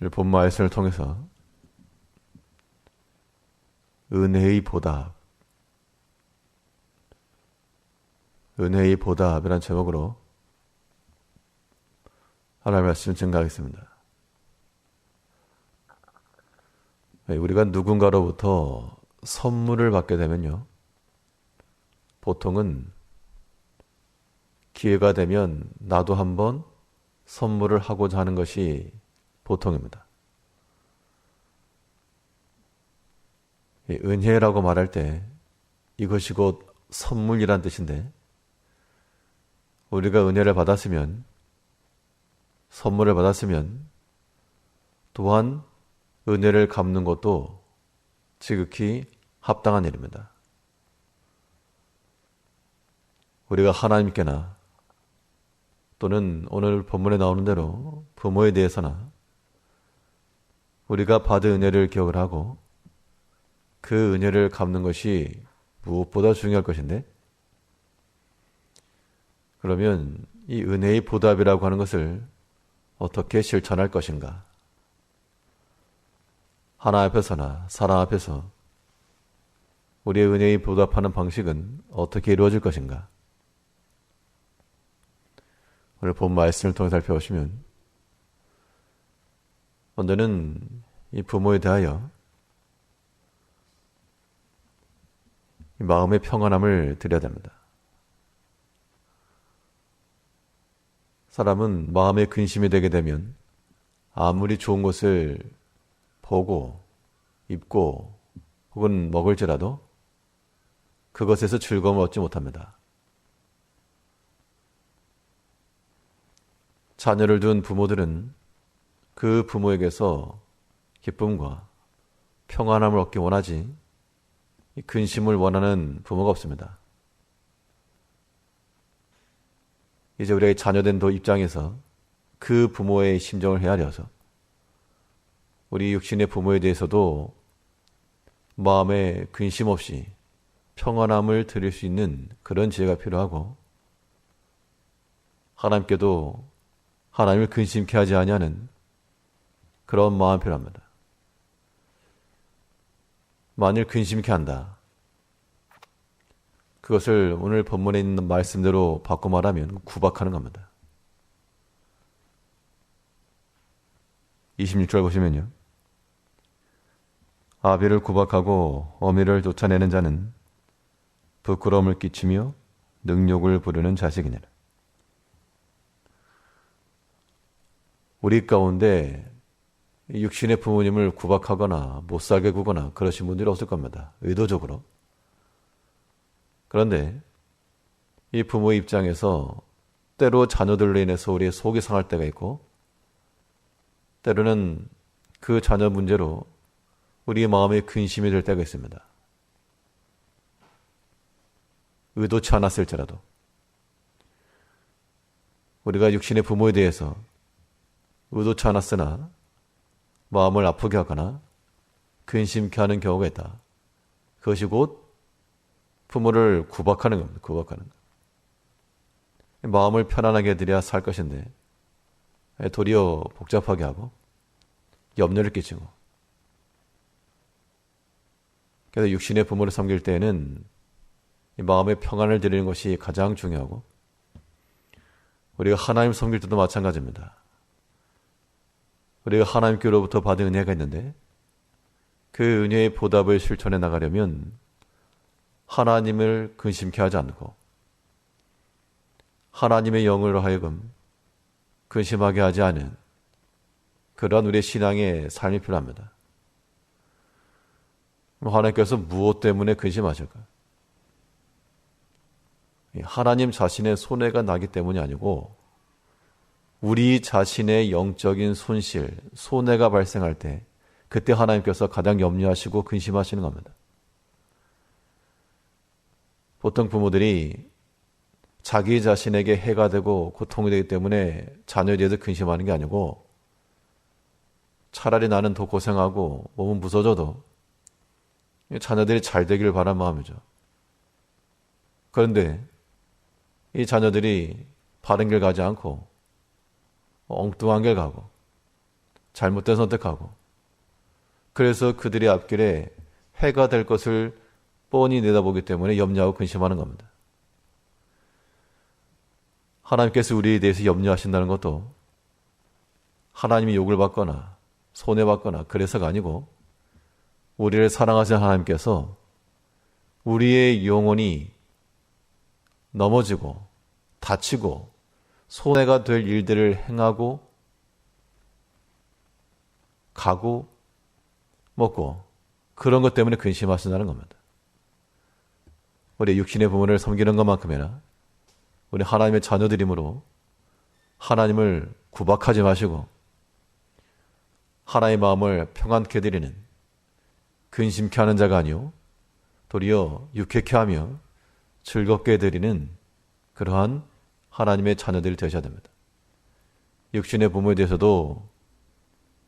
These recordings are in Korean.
본 말씀을 통해서 은혜의 보답, 은혜의 보답이라는 제목으로 하나님의 말씀을 증가하겠습니다. 우리가 누군가로부터 선물을 받게 되면요, 보통은 기회가 되면 나도 한번 선물을 하고자 하는 것이 보통입니다. 은혜라고 말할 때 이것이 곧 선물이란 뜻인데, 우리가 은혜를 받았으면, 선물을 받았으면 또한 은혜를 갚는 것도 지극히 합당한 일입니다. 우리가 하나님께나 또는 오늘 본문에 나오는 대로 부모에 대해서나 우리가 받은 은혜를 기억을 하고 그 은혜를 갚는 것이 무엇보다 중요할 것인데, 그러면 이 은혜의 보답이라고 하는 것을 어떻게 실천할 것인가? 하나 앞에서나 사람 앞에서 우리의 은혜의 보답하는 방식은 어떻게 이루어질 것인가? 오늘 본 말씀을 통해 살펴보시면, 먼저는 이 부모에 대하여 이 마음의 평안함을 드려야 됩니다. 사람은 마음의 근심이 되게 되면 아무리 좋은 것을 보고 입고 혹은 먹을지라도 그것에서 즐거움을 얻지 못합니다. 자녀를 둔 부모들은 그 부모에게서 기쁨과 평안함을 얻기 원하지 근심을 원하는 부모가 없습니다. 이제 우리의 자녀된 입장에서 그 부모의 심정을 헤아려서 우리 육신의 부모에 대해서도 마음에 근심 없이 평안함을 드릴 수 있는 그런 지혜가 필요하고, 하나님께도 하나님을 근심케 하지 아니하는 그런 마음이 필요합니다. 만일 근심케 한다, 그것을 오늘 본문에 있는 말씀대로 바꿔 말하면 구박하는 겁니다. 26절 보시면요, 아비를 구박하고 어미를 쫓아내는 자는 부끄러움을 끼치며 능욕을 부르는 자식이니라. 우리 가운데 육신의 부모님을 구박하거나 못살게 구거나 그러신 분들이 없을 겁니다. 의도적으로. 그런데 이 부모의 입장에서 때로 자녀들로 인해서 우리의 속이 상할 때가 있고, 때로는 그 자녀 문제로 우리의 마음에 근심이 될 때가 있습니다. 의도치 않았을지라도 우리가 육신의 부모에 대해서 의도치 않았으나 마음을 아프게 하거나 근심케 하는 경우가 있다. 그것이 곧 부모를 구박하는 겁니다. 구박하는 것. 마음을 편안하게 해드려야 살 것인데 도리어 복잡하게 하고 염려를 끼치고, 그래서 육신의 부모를 섬길 때에는 이 마음의 평안을 드리는 것이 가장 중요하고, 우리가 하나님 섬길 때도 마찬가지입니다. 우리가 하나님께로부터 받은 은혜가 있는데 그 은혜의 보답을 실천해 나가려면 하나님을 근심케 하지 않고 하나님의 영으로 하여금 근심하게 하지 않은 그러한 우리의 신앙의 삶이 필요합니다. 하나님께서 무엇 때문에 근심하실까요? 하나님 자신의 손해가 나기 때문이 아니고 우리 자신의 영적인 손실, 손해가 발생할 때 그때 하나님께서 가장 염려하시고 근심하시는 겁니다. 보통 부모들이 자기 자신에게 해가 되고 고통이 되기 때문에 자녀에 대해서 근심하는 게 아니고, 차라리 나는 더 고생하고 몸은 부서져도 자녀들이 잘 되기를 바라는 마음이죠. 그런데 이 자녀들이 바른 길 가지 않고 엉뚱한 길 가고 잘못된 선택하고, 그래서 그들의 앞길에 해가 될 것을 뻔히 내다보기 때문에 염려하고 근심하는 겁니다. 하나님께서 우리에 대해서 염려하신다는 것도 하나님이 욕을 받거나 손해받거나 그래서가 아니고, 우리를 사랑하시는 하나님께서 우리의 영혼이 넘어지고 다치고 손해가 될 일들을 행하고 가고 먹고 그런 것 때문에 근심하신다는 겁니다. 우리 육신의 부모를 섬기는 것만큼이나 우리 하나님의 자녀들이므로 하나님을 구박하지 마시고 하나님의 마음을 평안케 해드리는, 근심케 하는 자가 아니요 도리어 유쾌케 하며 즐겁게 해드리는 그러한 하나님의 자녀들이 되셔야 됩니다. 육신의 부모에 대해서도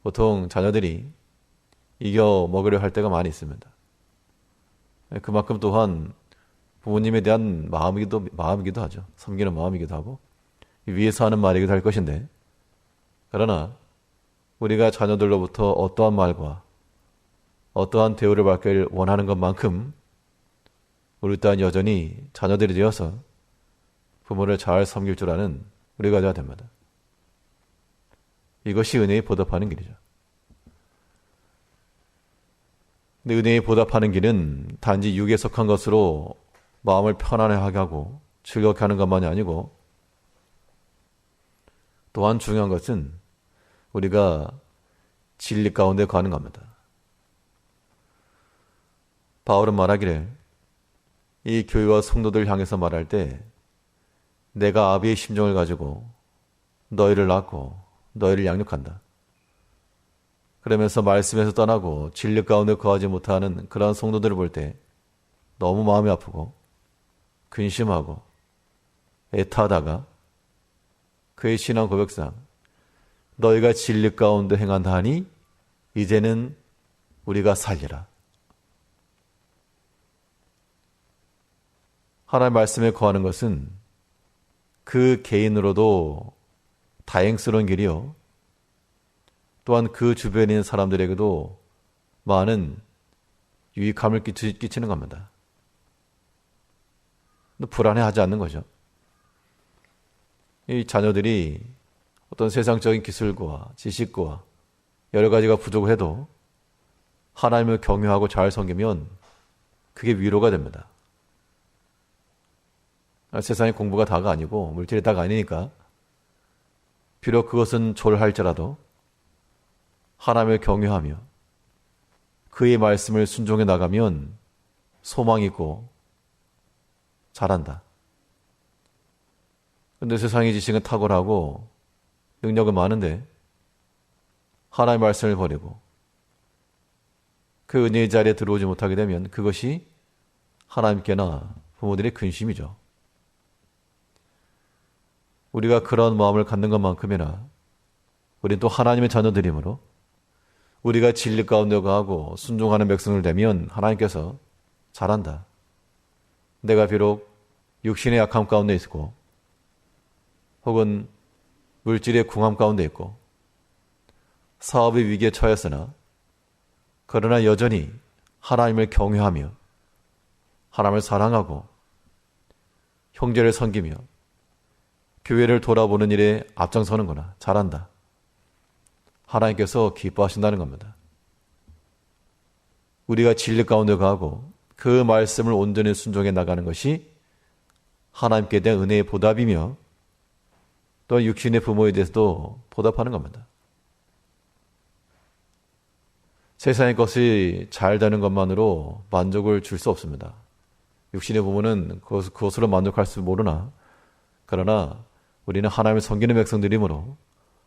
보통 자녀들이 이겨 먹으려 할 때가 많이 있습니다. 그만큼 또한 부모님에 대한 마음이기도 하죠. 섬기는 마음이기도 하고 위에서 하는 말이기도 할 것인데, 그러나 우리가 자녀들로부터 어떠한 말과 어떠한 대우를 받기를 원하는 것만큼 우리 또한 여전히 자녀들이 되어서 부모를 잘 섬길 줄 아는 우리가 되어야 됩니다. 이것이 은혜에 보답하는 길이죠. 근데 은혜에 보답하는 길은 단지 육에 속한 것으로 마음을 편안하게 하고 즐겁게 하는 것만이 아니고, 또한 중요한 것은 우리가 진리 가운데 가는 겁니다. 바울은 말하기를, 이 교회와 성도들 향해서 말할 때 내가 아비의 심정을 가지고 너희를 낳고 너희를 양육한다. 그러면서 말씀에서 떠나고 진리 가운데 거하지 못하는 그러한 성도들을 볼 때 너무 마음이 아프고 근심하고 애타하다가 그의 신앙 고백상 너희가 진리 가운데 행한다 하니 이제는 우리가 살리라. 하나님의 말씀에 거하는 것은 그 개인으로도 다행스러운 길이요, 또한 그 주변에 있는 사람들에게도 많은 유익함을 끼치는 겁니다. 불안해하지 않는 거죠. 이 자녀들이 어떤 세상적인 기술과 지식과 여러 가지가 부족해도 하나님을 경외하고 잘 섬기면 그게 위로가 됩니다. 세상의 공부가 다가 아니고 물질이 다가 아니니까 비록 그것은 졸할지라도 하나님을 경외하며 그의 말씀을 순종해 나가면 소망이 있고 잘한다. 그런데 세상의 지식은 탁월하고 능력은 많은데 하나님의 말씀을 버리고 그 은혜의 자리에 들어오지 못하게 되면 그것이 하나님께나 부모들의 근심이죠. 우리가 그런 마음을 갖는 것만큼이나 우리는 또 하나님의 자녀들이므로 우리가 진리 가운데 가고 순종하는 백성을 되면 하나님께서 잘한다. 내가 비록 육신의 약함 가운데 있고 혹은 물질의 궁함 가운데 있고 사업의 위기에 처했으나 그러나 여전히 하나님을 경외하며 하나님을 사랑하고 형제를 섬기며 교회를 돌아보는 일에 앞장서는구나. 잘한다. 하나님께서 기뻐하신다는 겁니다. 우리가 진리 가운데 가고 그 말씀을 온전히 순종해 나가는 것이 하나님께 대한 은혜의 보답이며 또 육신의 부모에 대해서도 보답하는 겁니다. 세상의 것이 잘 되는 것만으로 만족을 줄 수 없습니다. 육신의 부모는 그것으로 만족할 줄 모르나, 그러나 우리는 하나님을 섬기는 백성들이므로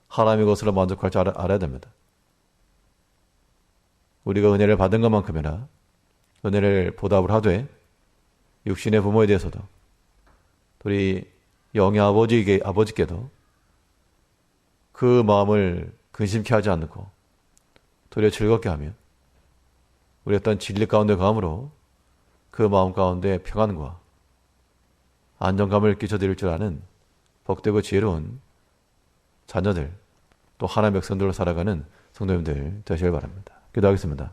하나님의 것으로 만족할 줄 알아야 됩니다. 우리가 은혜를 받은 것만큼이나 은혜를 보답을 하되 육신의 부모에 대해서도 우리 영의 아버지께도 그 마음을 근심케 하지 않고 도리어 즐겁게 하며 우리 어떤 진리 가운데 가함으로 그 마음 가운데 평안과 안정감을 끼쳐드릴 줄 아는 복되고 지혜로운 자녀들, 또 하나님의 백성들로 살아가는 성도님들 되시길 바랍니다. 기도하겠습니다.